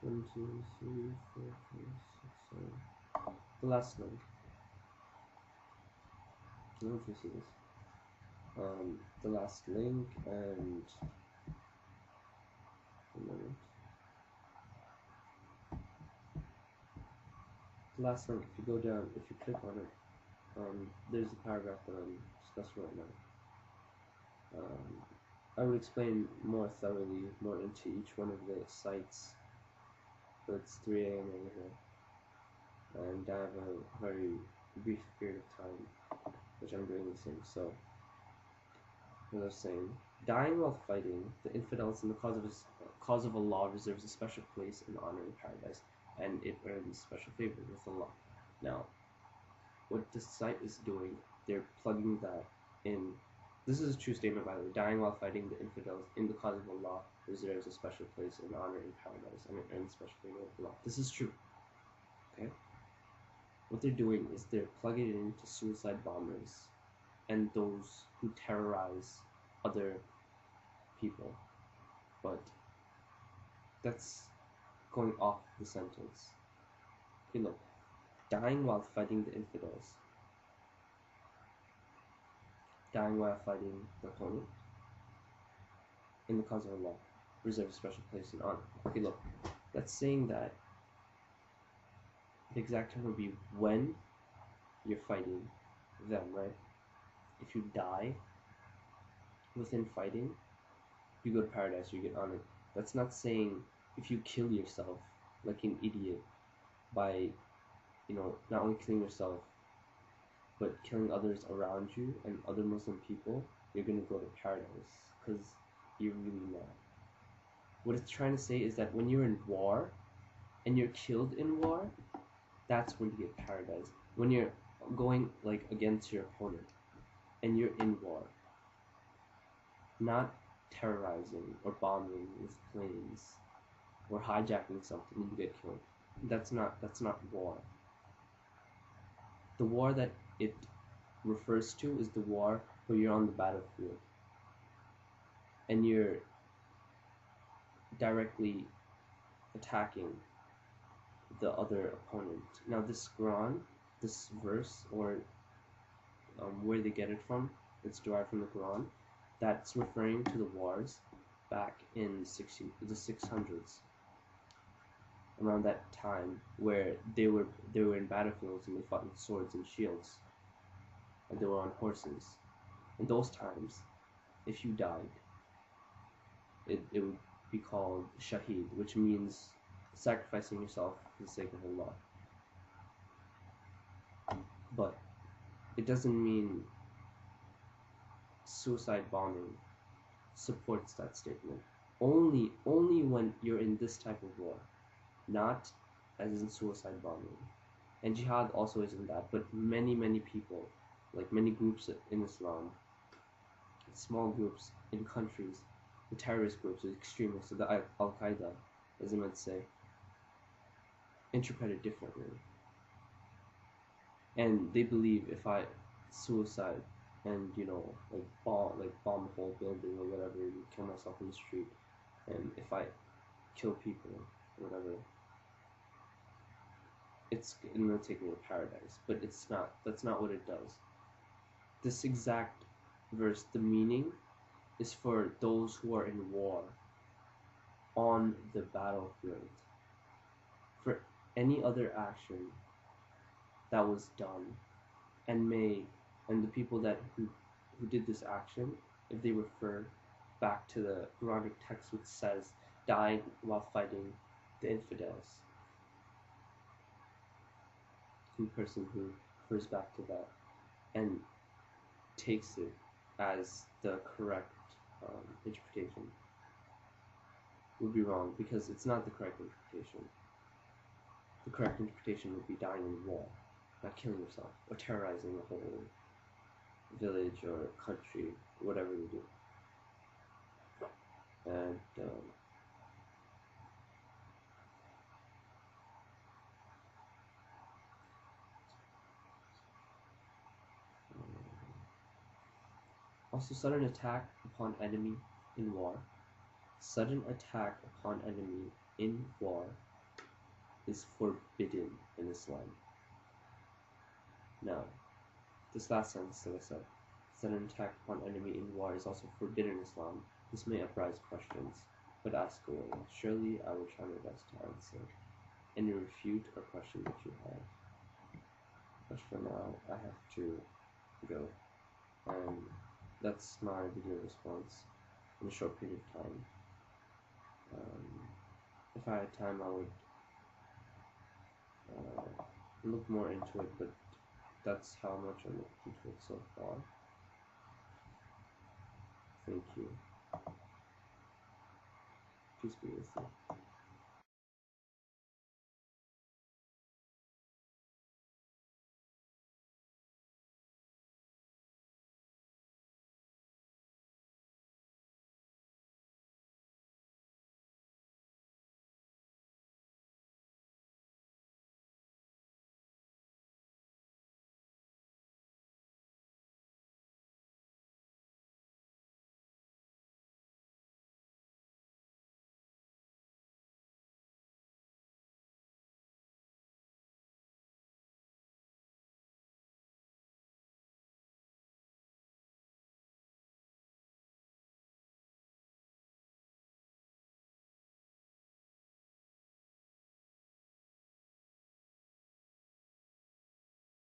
1, 2, 3, 4, 5, 6, 7. The last link. I don't know if you see this. The last link and a minute. The last link, if you go down, if you click on it, there's the paragraph that I'm discussing right now. I will explain more thoroughly, more into each one of the sites, but it's 3 a.m. over here, and I have a very brief period of time which I'm doing these things. So, as I was saying, dying while fighting the infidels in the cause of Allah reserves a special place and honor in paradise, and it earns special favor with Allah. Now, what the site is doing, they're plugging that in. This is a true statement, by the way. Dying while fighting the infidels in the cause of Allah reserves a special place and honor in paradise, and it earns special favor with Allah. This is true. Okay? What they're doing is they're plugging it into suicide bombers and those who terrorize other people. But that's going off the sentence. Okay, look. Dying while fighting the infidels. Dying while fighting the opponent in the cause of Allah reserves a special place and honor. Okay, look, that's saying that the exact term would be when you're fighting them, right? If you die within fighting, you go to paradise, you get honored. That's not saying if you kill yourself like an idiot by, not only killing yourself, but killing others around you and other Muslim people, you're going to go to paradise, because you're really not. What it's trying to say is that when you're in war, and you're killed in war, that's when you get paradise. When you're going against your opponent, and you're in war, not terrorizing or bombing with planes, or hijacking something, and you get killed. That's not war. The war that it refers to is the war where you're on the battlefield and you're directly attacking the other opponent. Now this Quran, this verse, or where they get it from, it's derived from the Quran, that's referring to the wars back in the 600s, around that time, where they were in battlefields and they fought with swords and shields, and they were on horses. In those times, if you died, it would be called shaheed, which means sacrificing yourself for the sake of Allah. But it doesn't mean suicide bombing supports that statement. Only when you're in this type of war, not as in suicide bombing. And jihad also isn't that, but many people, like many groups in Islam, small groups in countries, the terrorist groups, the extremists, the Al-Qaeda, as I might say, interpret it differently. And they believe if I suicide and bomb a whole building or whatever, kill myself in the street, and if I kill people or whatever, it's gonna take me to paradise. But it's not. That's not what it does. This exact verse, the meaning is for those who are in war on the battlefield. For any other action that was done, and the people who did this action, if they refer back to the Quranic text which says died while fighting the infidels, the person who refers back to that and takes it as the correct interpretation would be wrong, because it's not the correct interpretation. The correct interpretation would be dying in war, not killing yourself or terrorizing a whole village or country, whatever you do. And also, sudden attack upon enemy in war. Sudden attack upon enemy in war is forbidden in Islam. Now, this last sentence that I said, that an attack upon enemy in war is also forbidden in Islam. This may uprise questions, but ask away. Surely I will try my best to answer any refute or question that you have. But for now, I have to go. And that's my video response in a short period of time. If I had time, I would look more into it, but that's how much I looked into it so far. Thank you. Peace be with you.